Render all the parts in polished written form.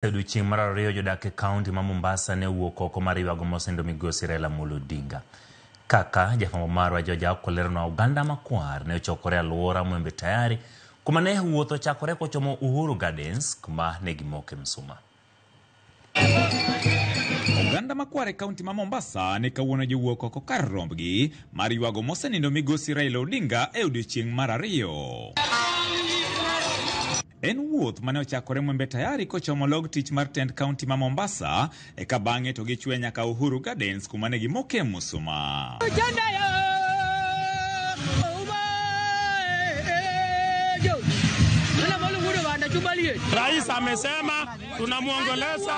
Odiochieng' mar ariyo jodak e kaunti ma Mombasa ne wuok oko mar ywago mosendo migosi Raila Amolo Odinga. Kaka jafwambo marwa Georgia okolerona oganda makwar ne ochokore alwora Mwembe Tayari kuma ne wuotho chakore kochomo Uhuru Gardens kuma ne gimoke msuma. Oganda makwar e kaunti ma Mombasa ne kawuono jowuok oko kar rombgi mar ywago mosenindo migosi Raila Odinga e odiochieng' mar ariyo. En wuoth mane ochakore Mwembe Tayari kochomo log tich mar tend kaunti ma Mombasa eka bang'e to gichwe nyaka Uhuru Gardens kuma ne gimoke msuma. Rais amesema tunamuongoleza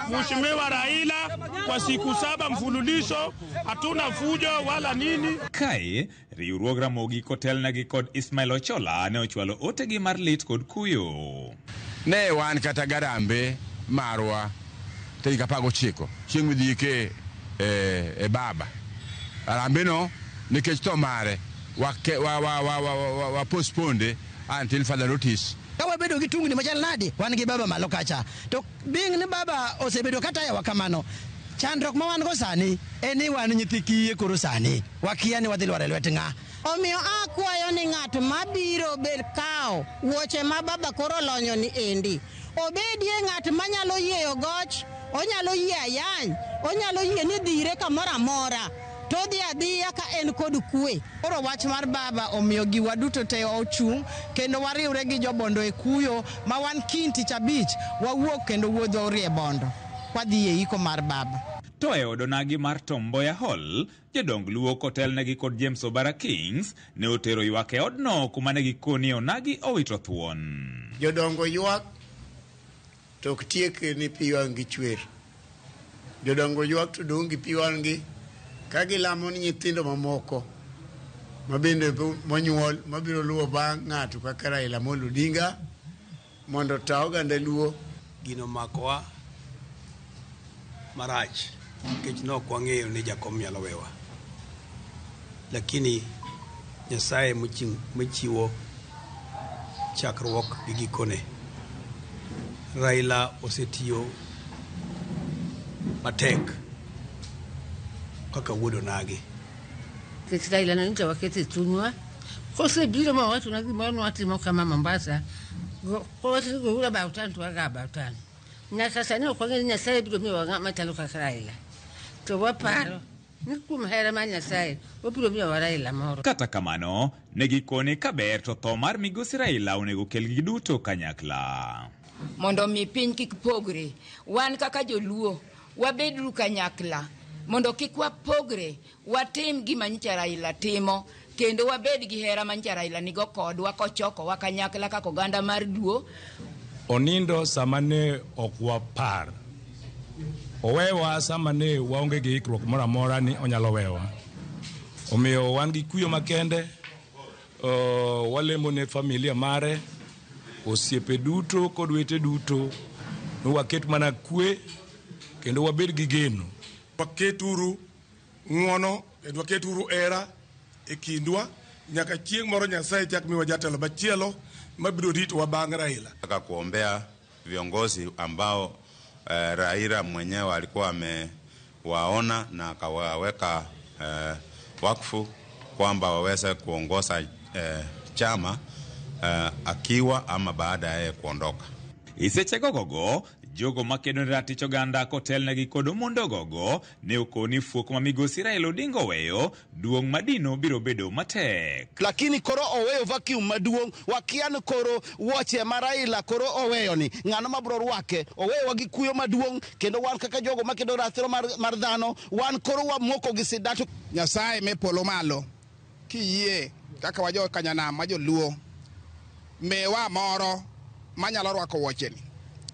Mheshimiwa Raila kwa siku 7 mfululizo, hatuna fujo wala nini. Kae riwruog Ramogi kotelnegi kod Ismail Ochola ne ochwalo otegi mar lit kod kuyo. Ne wan kata garambe marwa tika pago chiko chieng' midhike e baba arambe no nikech to mare wa postponed until further notice. Kawa bedo gi tungni machal nadi wan gi baba malo kacha to bing ni baba osebedo kata ya wakamano chandrok ma wan go sani eni wan nyithi kiye koro sani wakia ni wadhi lwar lwet nga. Omiyo akwayo ni ng'at mabiro bed kao wuoche ma baba koro lonyo ni endi obedie ng'at manyalo yieyo goch, onyalo yie ayany, onyalo yie ni dhire kamoro amora to dhi adhiya ka en kod kwe. Oro wach mar baba omiyo giwa duto te ochung' kendo wariwre gi jobondo e kuyo ma wan kinti chabich wawuok kendo wuodho rie bondo wadhi e iko mar baba. To e odonagi mar Tom Mboya Hall, jodong luo kotelnegi kod James Obara Kings ne otero ywak e odno kuma ne gikoni onagi owito thuon. Jodongo ywak tok tiek ni piwan gi chwer. Jodongo ywak to dong gi piwan gi kagi lamo ni nyithindo mamoko mabende monyuol mabiro luwo bang' ng'ato kaka Raila Amolo Odinga mondo ta oganda luo gino makowa marach nikech nok wang'eyo ni jakom nyalo wewa, lakini Nyasaye mochiwo chakruok gi gikone. Raila osetiyo matek kaka wuodo nagi. Raila na nita wakete tunwa kose biro ma watu nagi mwana watimo kama Mombasa kose gula bautan tuwaga bautan na sasa ni okwange Nyasaye biro miwa ngama talo kaka Raila to waparo nikumhera ma Nyasaye obiro miwa Raila moro. Kata kamano negikone kaber to tho mar migosi Raila onego kelgi duto kanyakla mondo mi piny kik pogre. Wan kaka joluo wabedru kanyakla mondo kik wapogre, watim gima nyicha Raila timo kendo wabed gi hera ma nyicha Raila nigo kodwa kochoko wakanyakla kaka oganda mar duo. Onindo samane okwapar owewa samane waonge gi ikruok moro amora ni onyalo wewa, omiyo wan gi kuyo makende. Walemo ne familia mare, osiepe duto kod wete duto waket mana kwe kendo wabed gi geno. Waketuru ng'wono kendo waketuru era e kindwa nyaka chieng' moro Nyasaye chak miwa jatelo machielo mabiro ritowa bang' Raila. Nataka kuombea viongozi ambao Raila mwenyewe alikuwa amewaona na akawaweka wakfu kwamba waweze kuongoza chama akiwa ama baada ya kuondoka. Isechego gogo jogo makedo ratich oganda kotelnegi kod mondo gogo ne okoni fuok ma migosi Raila Odinga weyo duong' madino biro bedo matek. Lakini koro oweyo vacuum maduong' wakian koro wuoche ma Raila koro oweyo ni ng'ano mabro rwake oweyo wagi kuyo maduong' kendo wan kaka jogo makedo ratiro mar dhano wan koro wamoko gi sidato. Nyasaye me polo malo kiyie kaka wajo kanyanam ma joluo mewa moro manyalo rwako wuoche ni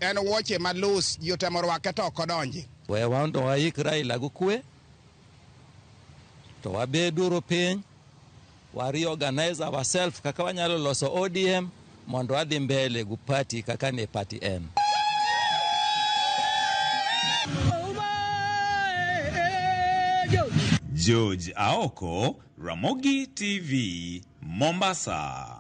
en wuoche malus jotemo rwake to kodonji. We wando waik Raila gukwe to wabeduro piny wari organize ourselves kaka wanyalo loso ODM mondo adhi mbele gu party kaka ne party en. George Aoko, Ramogi TV, Mombasa.